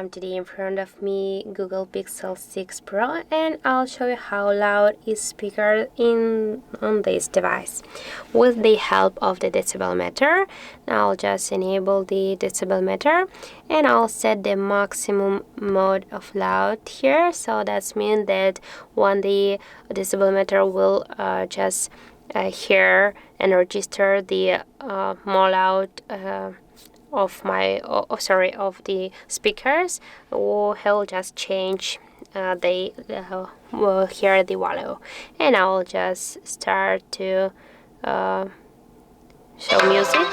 today in front of me Google Pixel 6 Pro, and I'll show you how loud is speaker on this device. With the help of the decibel meter, I'll just enable the decibel meter and I'll set the maximum mode of loud here. So that means that when the decibel meter will just hear and register the more loud of the speakers, or he'll just change will hear the volume, and I'll just start to show music.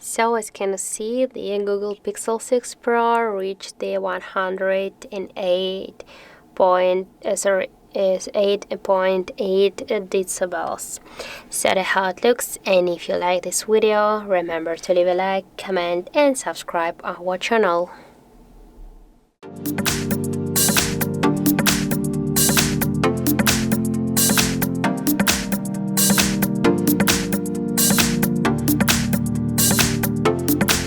So as you can see, the Google Pixel 6 Pro reached the 108 is 8.8 decibels. So that's how it looks, and if you like this video, remember to leave a like, comment and subscribe our channel.